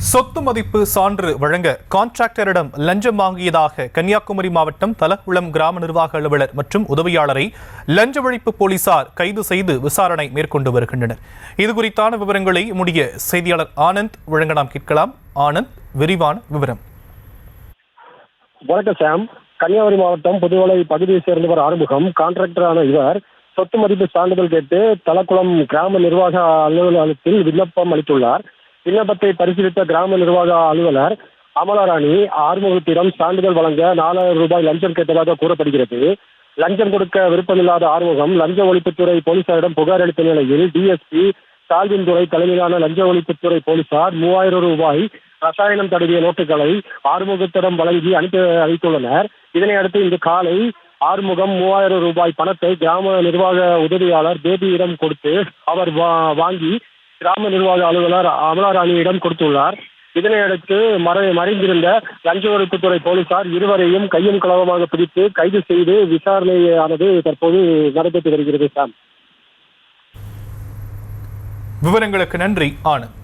சொத்து மதிப்பு சான்று வழங்க கான்ட்ராக்டரிடம் லஞ்சம் வாங்கியதாக கன்னியாகுமரி மாவட்டம் தலக்குளம் கிராம நிர்வாக அலுவலர் மற்றும் உதவியாளரை லஞ்ச ஒழிப்பு போலீசார் கைது செய்து விசாரணை மேற்கொண்டு வருகின்றனர். இதுகுறித்தான விவரங்களை நம்முடைய செய்தியாளர் ஆனந்த் வழங்க நாம் கேட்கலாம். ஆனந்த், விரிவான விவரம். வணக்கம் சாம். கன்னியாகுமரி மாவட்டம் புதுவளை பகுதியை சேர்ந்தவர் ஆறுமுகம். கான்ட்ராக்டரான இவர் சொத்து மதிப்பு சான்றிதழ் கேட்டு தலக்குளம் கிராம நிர்வாக அலுவலகத்தில் விண்ணப்பம் அளித்துள்ளார். விண்ணப்பத்தை பரிசீலித்த கிராம நிர்வாக அலுவலர் அமலாராணி ஆறுமுகத்திடம் சான்றிதழ் வழங்க 4000 ரூபாய் லஞ்சம் கேட்டதாக கூறப்படுகிறது. லஞ்சம் கொடுக்க விருப்பமில்லாத ஆறுமுகம் லஞ்ச ஒழிப்புத்துறை போலீசாரிடம் புகார் அளித்த நிலையில் டிஎஸ்பி சால்வின் துறை தலைமையிலான லஞ்ச ஒழிப்புத்துறை போலீசார் 3000 ரூபாய் ரசாயனம் தடவிய நோட்டுகளை ஆறுமுகத்திடம் வழங்கி அனுப்பி அளித்துள்ளனர். இதனையடுத்து இன்று காலை ஆறுமுகம் 3000 ரூபாய் பணத்தை கிராம நிர்வாக உதவியாளர் பேபியிடம் கொடுத்து அவர் வாங்கி கிராம நிர்வாக அலுவலர் அமலாராணியிடம் கொடுத்துள்ளார். இதனையடுத்து மறைந்திருந்த லஞ்ச ஒழிப்புத்துறை போலீசார் இருவரையும் கையும் களவுமாக பிடித்து கைது செய்து விசாரணையானது தற்போது நடைபெற்று வருகிறது. விவரங்களுக்கு நன்றி ஆனந்த்.